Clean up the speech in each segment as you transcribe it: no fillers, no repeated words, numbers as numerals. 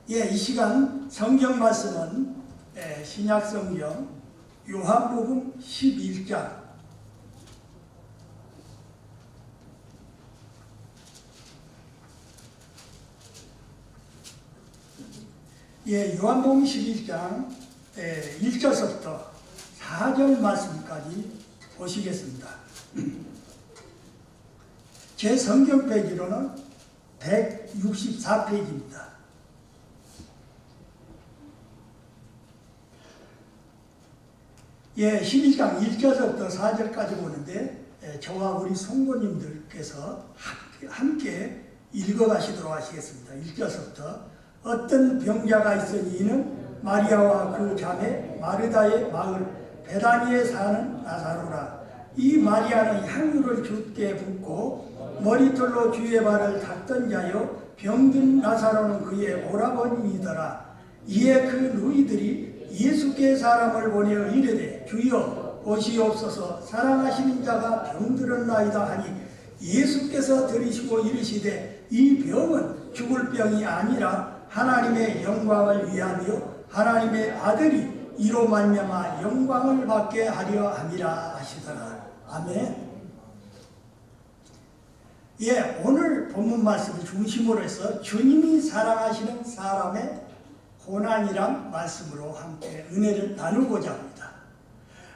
이 시간 성경 말씀은 신약 성경 요한복음 11장 요한복음 11장 1절서부터 4절 말씀까지 보시겠습니다. 제 성경 페이지로는 164페이지입니다. 예, 11장 1절부터 4절까지 보는데 저와 우리 성도님들께서 함께 읽어가시도록 하시겠습니다. 1절부터 어떤 병자가 있으니 이는 마리아와 그 자매 마르다의 마을 베다니에 사는 나사로라. 이 마리아는 향유를 주께 붓고 머리털로 주의 발을 닦던 자요 병든 나사로는 그의 오라버니이더라. 이에 그 누이들이 예수께 사람을 보내어 이르되 주여 보시옵소서 사랑하시는 자가 병들었나이다 하니 예수께서 들으시고 이르시되 이 병은 죽을 병이 아니라 하나님의 영광을 위하며 하나님의 아들이 이로 말미암아 영광을 받게 하려 함이라 하시더라. 아멘. 오늘 본문 말씀을 중심으로 해서 주님이 사랑하시는 사람의 고난이란 말씀으로 함께 은혜를 나누고자 합니다.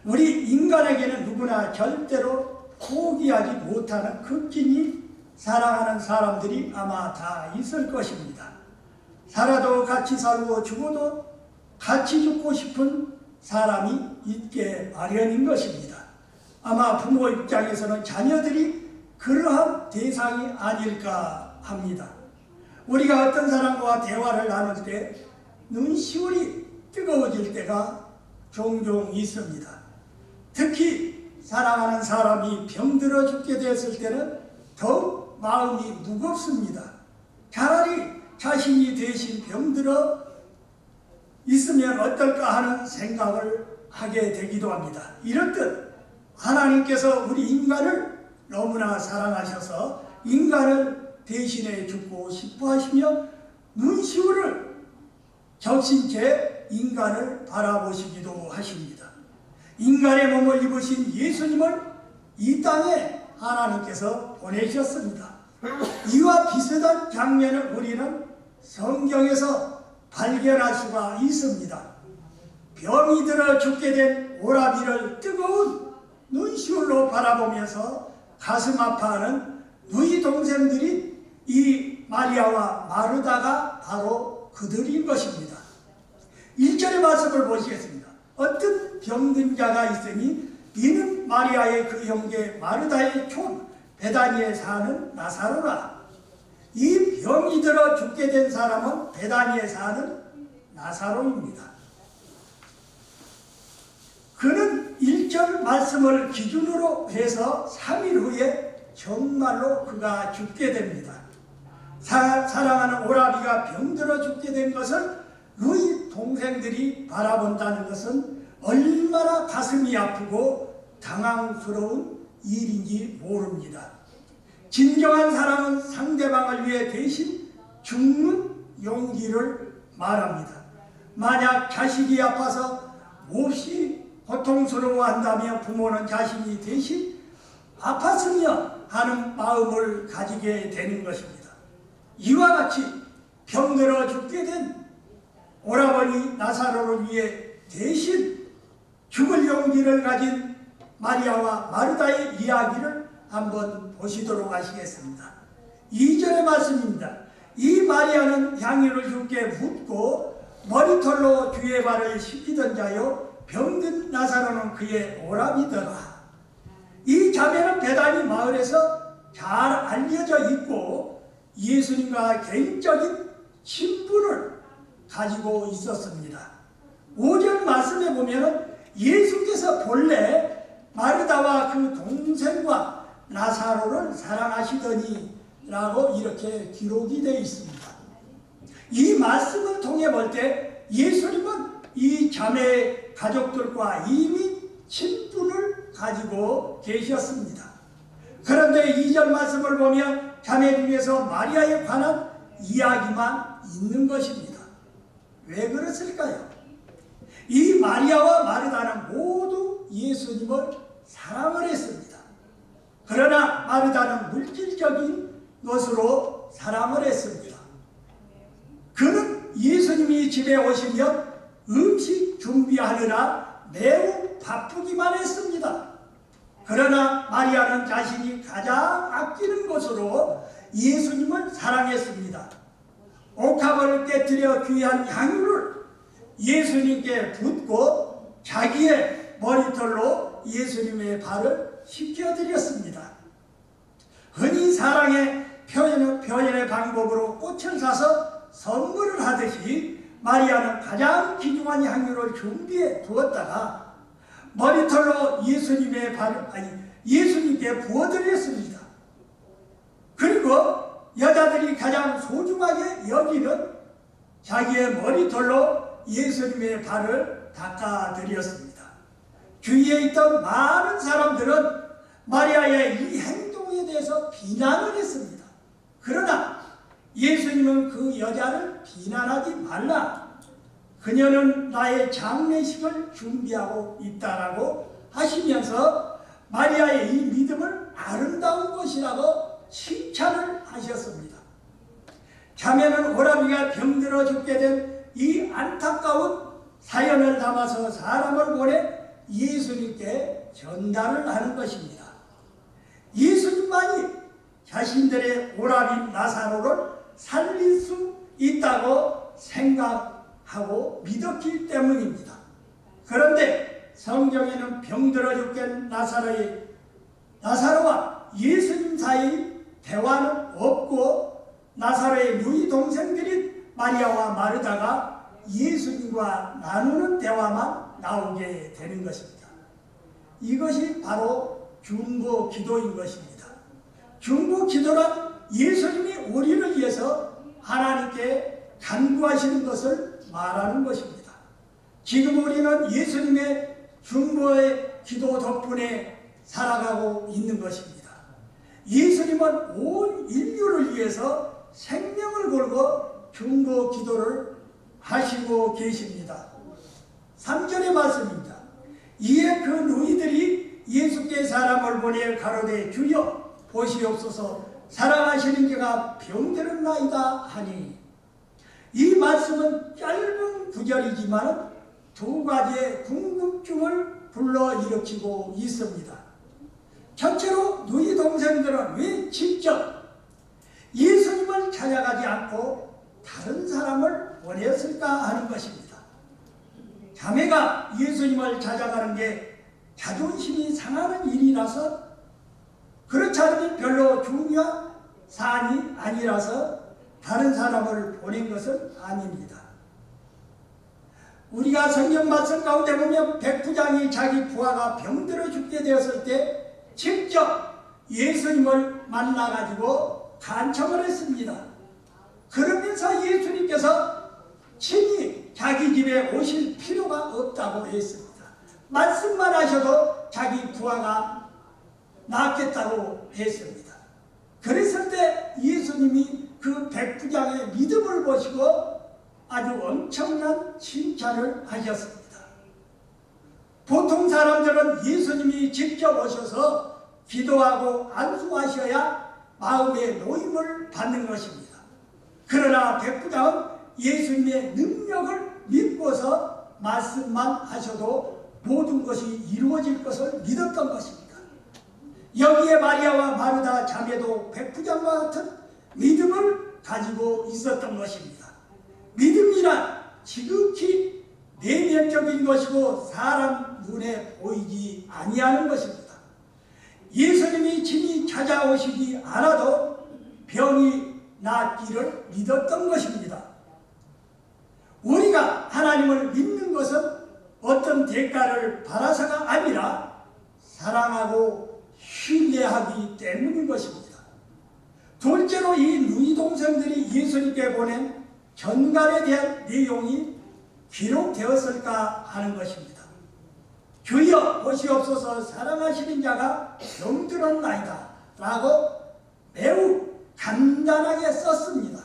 우리 인간에게는 누구나 절대로 포기하지 못하는 극진히 사랑하는 사람들이 아마 다 있을 것입니다. 살아도 같이 살고 죽어도 같이 죽고 싶은 사람이 있게 마련인 것입니다. 아마 부모 입장에서는 자녀들이 그러한 대상이 아닐까 합니다. 우리가 어떤 사람과 대화를 나눌 때 눈시울이 뜨거워질 때가 종종 있습니다. 특히 사랑하는 사람이 병들어 죽게 됐을 때는 더욱 마음이 무겁습니다. 차라리 자신이 대신 병들어 있으면 어떨까 하는 생각을 하게 되기도 합니다. 이렇듯 하나님께서 우리 인간을 너무나 사랑하셔서 인간을 대신해 죽고 싶어 하시며 눈시울을 적신 채 인간을 바라보시기도 하십니다. 인간의 몸을 입으신 예수님을 이 땅에 하나님께서 보내셨습니다. 이와 비슷한 장면을 우리는 성경에서 발견할 수가 있습니다. 병이 들어 죽게 된 오라비를 뜨거운 눈시울로 바라보면서 가슴 아파하는 누이 동생들이 이 마리아와 마르다가 바로 그들인 것입니다. 1절의 말씀을 보시겠습니다. 어떤 병든 자가 있으니 이는 마리아의 그 형제 마르다의 촌 베다니에 사는 나사로라. 이 병이 들어 죽게 된 사람은 베다니에 사는 나사로입니다. 그는 1절 말씀을 기준으로 해서 3일 후에 정말로 그가 죽게 됩니다. 사랑하는 오라비가 병들어 죽게 된 것을 누이 동생들이 바라본다는 것은 얼마나 가슴이 아프고 당황스러운 일인지 모릅니다. 진정한 사랑은 상대방을 위해 대신 죽는 용기를 말합니다. 만약 자식이 아파서 몹시 고통스러워한다면 부모는 자신이 대신 아팠으며 하는 마음을 가지게 되는 것입니다. 이와 같이 병들어 죽게 된 오라버니 나사로를 위해 대신 죽을 용기를 가진 마리아와 마르다의 이야기를 한번 보시도록 하시겠습니다. 2절의 말씀입니다. 이 마리아는 향유를 주께 붓고 머리털로 주의 발을 씻기던 자요 병든 나사로는 그의 오라비더라. 이 자매는 베다니 마을에서 잘 알려져 있고 예수님과 개인적인 친분을 가지고 있었습니다. 5절 말씀에 보면 예수께서 본래 마르다와 그 동생과 나사로를 사랑하시더니 라고 이렇게 기록이 되어 있습니다. 이 말씀을 통해 볼 때 예수님은 이 자매 가족들과 이미 친분을 가지고 계셨습니다. 그런데 2절 말씀을 보면 자매 중에서 마리아에 관한 이야기만 있는 것입니다. 왜 그랬을까요? 이 마리아와 마르다는 모두 예수님을 사랑을 했습니다. 그러나 마르다는 물질적인 것으로 사랑을 했습니다. 그는 예수님이 집에 오시면 음식 준비하느라 매우 바쁘기만 했습니다. 그러나 마리아는 자신이 가장 아끼는 것으로 예수님을 사랑했습니다. 옥합을 깨뜨려 귀한 향유를 예수님께 붓고 자기의 머리털로 예수님의 발을 씻겨드렸습니다. 흔히 사랑의 표현의 방법으로 꽃을 사서 선물을 하듯이 마리아는 가장 귀중한 향유를 준비해 두었다가 머리털로 예수님께 부어드렸습니다. 그리고 여자들이 가장 소중하게 여기는 자기의 머리털로 예수님의 발을 닦아드렸습니다. 주위에 있던 많은 사람들은 마리아의 이 행동에 대해서 비난을 했습니다. 그러나 예수님은 그 여자를 비난하지 말라. 그녀는 나의 장례식을 준비하고 있다라고 하시면서 마리아의 이 믿음을 아름다운 것이라고 칭찬을 하셨습니다. 자매는 오라비가 병들어 죽게 된 이 안타까운 사연을 담아서 사람을 보내 예수님께 전달을 하는 것입니다. 예수님만이 자신들의 오라비 나사로를 살릴 수 있다고 생각하고 믿었기 때문입니다. 그런데 성경에는 병들어 죽게 나사로와 예수님 사이 대화는 없고 나사로의 누이 동생들인 마리아와 마르다가 예수님과 나누는 대화만 나오게 되는 것입니다. 이것이 바로 중보 기도인 것입니다. 중보 기도란 예수님이 우리를 위해서 하나님께 간구하시는 것을 말하는 것입니다. 지금 우리는 예수님의 중보의 기도 덕분에 살아가고 있는 것입니다. 예수님은 온 인류를 위해서 생명을 걸고 중보 기도를 하시고 계십니다. 3절의 말씀입니다. 이에 그 누이들이 예수께 사람을 보내 가로되 주여 보시옵소서 사랑하시는 자가 병들었나이다 하니, 이 말씀은 짧은 구절이지만 두 가지의 궁금증을 불러일으키고 있습니다. 첫째로 누이 동생들은 왜 직접 예수님을 찾아가지 않고 다른 사람을 보냈을까 하는 것입니다. 자매가 예수님을 찾아가는 게 자존심이 상하는 일이라서, 그렇지 않으면 별로 중요한 사안이 아니라서 다른 사람을 보낸 것은 아닙니다. 우리가 성경 말씀 가운데 보면 백부장이 자기 부하가 병들어 죽게 되었을 때 직접 예수님을 만나가지고 간청을 했습니다. 그러면서 예수님께서 친히 자기 집에 오실 필요가 없다고 했습니다. 말씀만 하셔도 자기 부하가 낫겠다고 했습니다. 그랬을 때 예수님이 그 백부장의 믿음을 보시고 아주 엄청난 칭찬을 하셨습니다. 보통 사람들은 예수님이 직접 오셔서 기도하고 안수하셔야 마음의 노임을 받는 것입니다. 그러나 백부장은 예수님의 능력을 믿고서 말씀만 하셔도 모든 것이 이루어질 것을 믿었던 것입니다. 여기에 마리아와 마르다 자매도 백부장과 같은 믿음을 가지고 있었던 것입니다. 믿음이란 지극히 내면적인 것이고 사람 눈에 보이지 아니하는 것입니다. 예수님이 친히 찾아오시지 않아도 병이 낫기를 믿었던 것입니다. 우리가 하나님을 믿는 것은 어떤 대가를 바라서가 아니라 사랑하고 신뢰하기 때문인 것입니다. 둘째로 이 누이 동생들이 예수님께 보낸 전갈에 대한 내용이 기록되었을까 하는 것입니다. 주여 보시옵소서 사랑하시는 자가 병들었나이다 라고 매우 간단하게 썼습니다.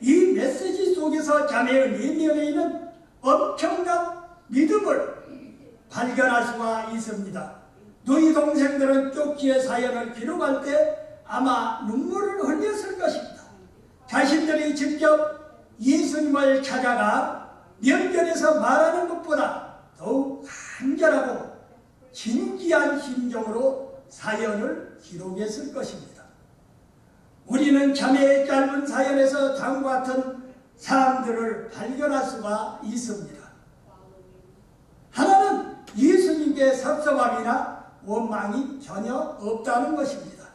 이 메시지 속에서 자매의 내면에는 엄청난 믿음을 발견할 수가 있습니다. 너희 동생들은 쪽지의 사연을 기록할 때 아마 눈물을 흘렸을 것입니다. 자신들이 직접 예수님을 찾아가 면전에서 말하는 것보다 더욱 간절하고 진지한 심정으로 사연을 기록했을 것입니다. 우리는 자매의 짧은 사연에서 다음과 같은 사항들을 발견할 수가 있습니다. 하나는 예수님께 섭섭함이나 원망이 전혀 없다는 것입니다.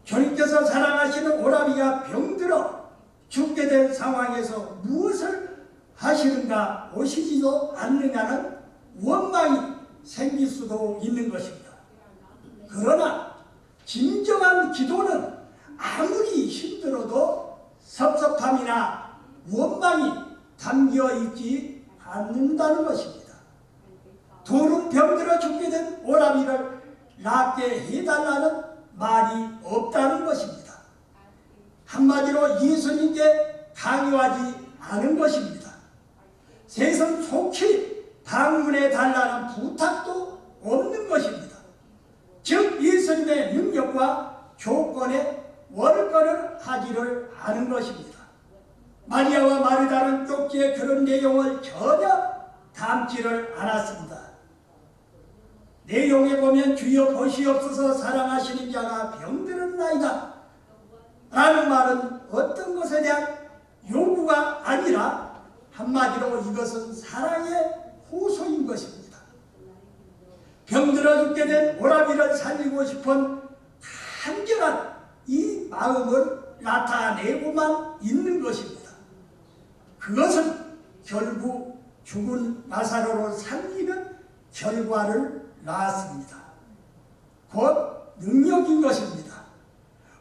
주님께서 사랑하시는 오라비가 병들어 죽게 된 상황에서 무엇을 하시는가 오시지도 않느냐는 원망이 생길 수도 있는 것입니다. 그러나 진정한 기도는 아무리 힘들어도 섭섭함이나 원망이 담겨 있지 않는다는 것입니다. 둘은 병들어 죽게 된 오라비를 낫게 해달라는 말이 없다는 것입니다. 한마디로 예수님께 강요하지 않은 것입니다. 세상 속히 방문해 달라는 부탁도 없는 것입니다. 즉 예수님의 능력과 조건에 월권을 하지를 않은 것입니다. 마리아와 마르다는 쪽지에 그런 내용을 전혀 담지를 않았습니다. 내용에 보면 주여 보시옵소서 사랑하시는 자가 병들었나이다 라는 말은 어떤 것에 대한 요구가 아니라 한마디로 이것은 사랑의 호소인 것입니다. 병들어 죽게 된 오라비를 살리고 싶은 간절한 이 마음을 나타내고만 있는 것입니다. 그것은 결국 죽은 나사로를 살리는 결과를 낳았습니다. 곧 능력인 것입니다.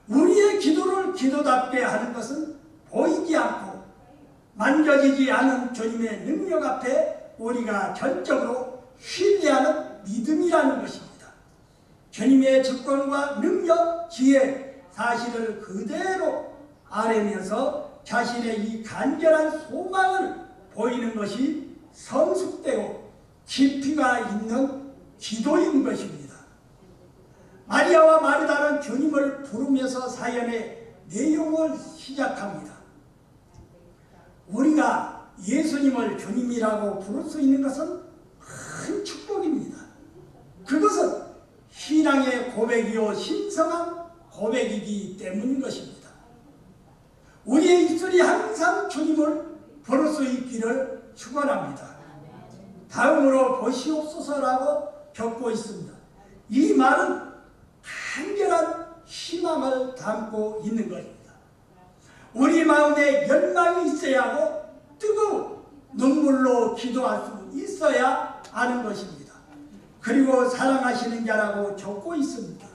우리의 기도를 기도답게 하는 것은 보이지 않고 만져지지 않은 주님의 능력 앞에 우리가 전적으로 신뢰하는 믿음이라는 것입니다. 주님의 주권과 능력, 지혜, 사실을 그대로 아뢰면서 자신의 이 간절한 소망을 보이는 것이 성숙되고 깊이가 있는 기도인 것입니다. 마리아와 마르다는 주님을 부르면서 사연의 내용을 시작합니다. 우리가 예수님을 주님이라고 부를 수 있는 것은 큰 축복입니다. 그것은 신앙의 고백이요 신성한 고백이기 때문인 것입니다. 우리의 입술이 항상 주님을 부를 수 있기를 축원합니다. 다음으로 보시옵소서라고 적고 있습니다. 이 말은 간절한 희망을 담고 있는 것입니다. 우리 마음에 열망이 있어야 하고 뜨거운 눈물로 기도할 수 있어야 하는 것입니다. 그리고 사랑하시는 자라고 적고 있습니다.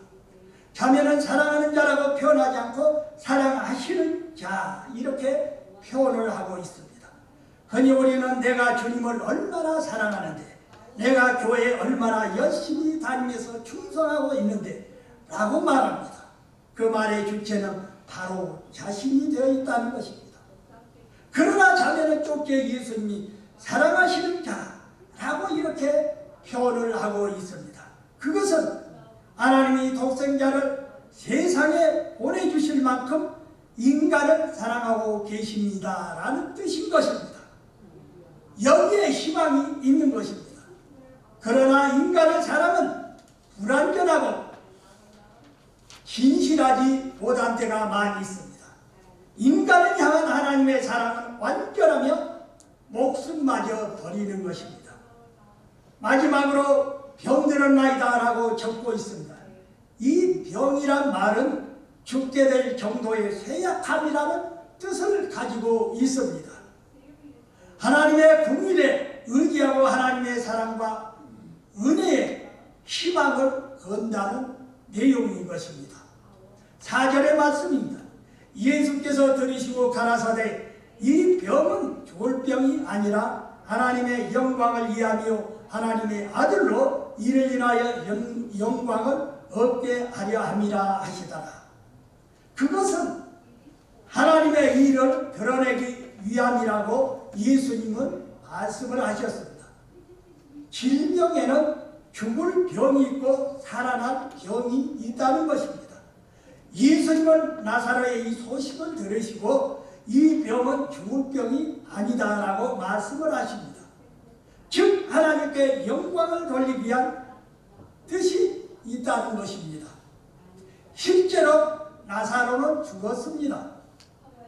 자매는 사랑하는 자라고 표현하지 않고 사랑하시는 자 이렇게 표현을 하고 있습니다. 흔히 우리는 내가 주님을 얼마나 사랑하는데 내가 교회에 얼마나 열심히 다니면서 충성하고 있는데 라고 말합니다. 그 말의 주체는 바로 자신이 되어 있다는 것입니다. 그러나 자매는 좁게 예수님이 사랑하시는 자라고 이렇게 표현을 하고 있습니다. 그것은 하나님이 독생자를 세상에 보내주실 만큼 인간을 사랑하고 계십니다 라는 뜻인 것입니다. 여기에 희망이 있는 것입니다. 그러나 인간의 사랑은 불완전하고 진실하지 못한 때가 많이 있습니다. 인간을 향한 하나님의 사랑은 완전하며 목숨마저 버리는 것입니다. 마지막으로 병들었나이다 라고 적고 있습니다. 이 병이란 말은 죽게 될 정도의 쇠약함이라는 뜻을 가지고 있습니다. 하나님의 국민에 의지하고 하나님의 사랑과 은혜에 희망을 건다는 내용인 것입니다. 4절의 말씀입니다. 예수께서 들으시고 가라사대 이 병은 좋을 병이 아니라 하나님의 영광을 위하며 하나님의 아들로 이를 인하여 영광을 얻게 하려 함이라 하시더라. 그것은 하나님의 일을 드러내기 위함이라고 예수님은 말씀을 하셨습니다. 질병에는 죽을 병이 있고 살아날 병이 있다는 것입니다. 예수님은 나사로의 이 소식을 들으시고 이 병은 죽을 병이 아니다라고 말씀을 하십니다. 즉 하나님께 영광을 돌리기 위한 뜻이 있다는 것입니다. 실제로 나사로는 죽었습니다.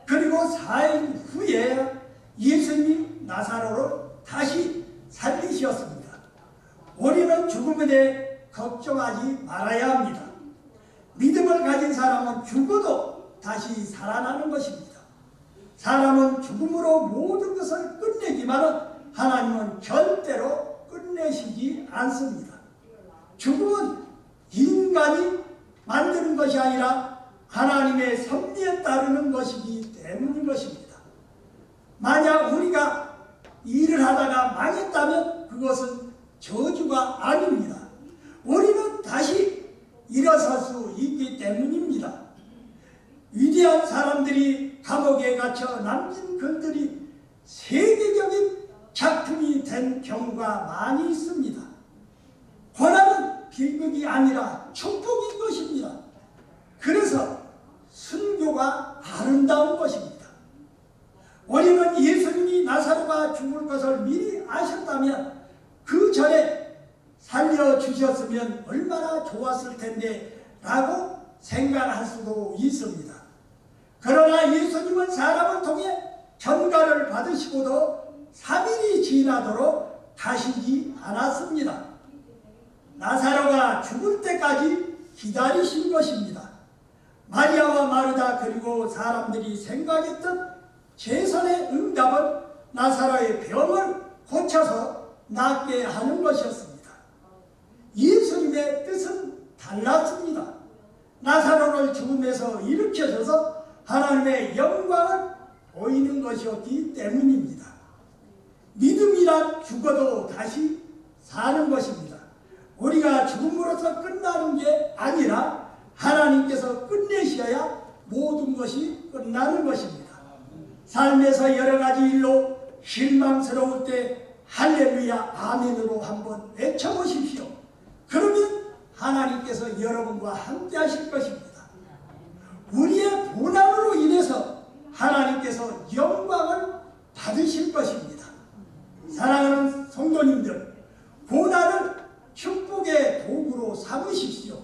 그리고 4일 후에 예수님이 나사로를 다시 살리셨습니다. 우리는 죽음에 대해 걱정하지 말아야 합니다. 믿음을 가진 사람은 죽어도 다시 살아나는 것입니다. 사람은 죽음으로 모든 것을 끝내지만 하나님은 절대로 끝내시지 않습니다. 죽음은 인간이 만드는 것이 아니라 하나님의 섭리에 따르는 것이기 때문인 것입니다. 만약 우리가 일을 하다가 망했다면 그것은 저주가 아닙니다. 우리는 다시 일어설 수 있기 때문입니다. 위대한 사람들이 감옥에 갇혀 남긴 글들이 세계적인 작품이 된 경우가 많이 있습니다. 고난은 비극이 아니라 축복인 것입니다. 그래서 순교가 아름다운 것입니다. 우리는 예수님이 나사로가 죽을 것을 미리 아셨다면 그 전에 살려주셨으면 얼마나 좋았을 텐데 라고 생각할 수도 있습니다. 그러나 예수님은 사람을 통해 전가를 받으시고도 3일이 지나도록 가시지 않았습니다. 나사로가 죽을 때까지 기다리신 것입니다. 마리아와 마르다 그리고 사람들이 생각했던 최선의 응답은 나사로의 병을 고쳐서 낫게 하는 것이었습니다. 예수님의 뜻은 달랐습니다. 나사로를 죽음에서 일으켜줘서 하나님의 영광을 보이는 것이었기 때문입니다. 믿음이란 죽어도 다시 사는 것입니다. 우리가 죽음으로서 끝나는 게 아니라 하나님께서 끝내셔야 모든 것이 끝나는 것입니다. 삶에서 여러 가지 일로 실망스러울 때 할렐루야 아멘으로 한번 외쳐보십시오. 그러면 하나님께서 여러분과 함께 하실 것입니다. 우리의 고난으로 인해서 하나님께서 영광을 받으실 것입니다. 사랑하는 성도님들, 고난을 축복의 도구로 삼으십시오.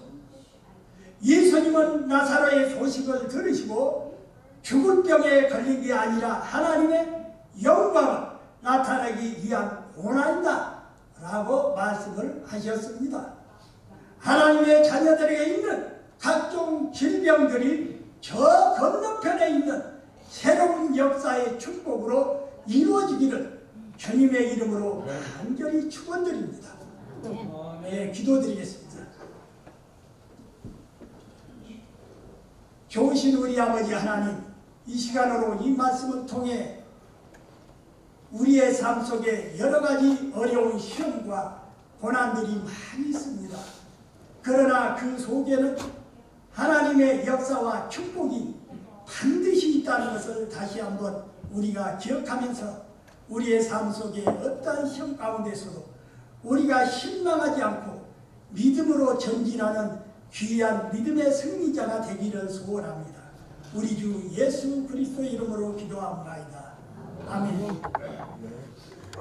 예수님은 나사로의 소식을 들으시고 죽을 병에 걸린 게 아니라 하나님의 영광을 나타내기 위한 고난이다 라고 말씀을 하셨습니다. 하나님의 자녀들에게 있는 각종 질병들이 저 건너편에 있는 새로운 역사의 축복으로 이루어지기를 주님의 이름으로 간절히 축원드립니다. 네, 기도드리겠습니다. 좋으신 우리 아버지 하나님, 이 시간으로 이 말씀을 통해 우리의 삶 속에 여러 가지 어려운 시험과 고난들이 많이 있습니다. 그러나 그 속에는 하나님의 역사와 축복이 반드시 있다는 것을 다시 한번 우리가 기억하면서 우리의 삶 속에 어떠한 시험 가운데서도 우리가 실망하지 않고 믿음으로 전진하는 귀한 믿음의 승리자가 되기를 소원합니다. 우리 주 예수 그리스도의 이름으로 기도합니다. 아멘.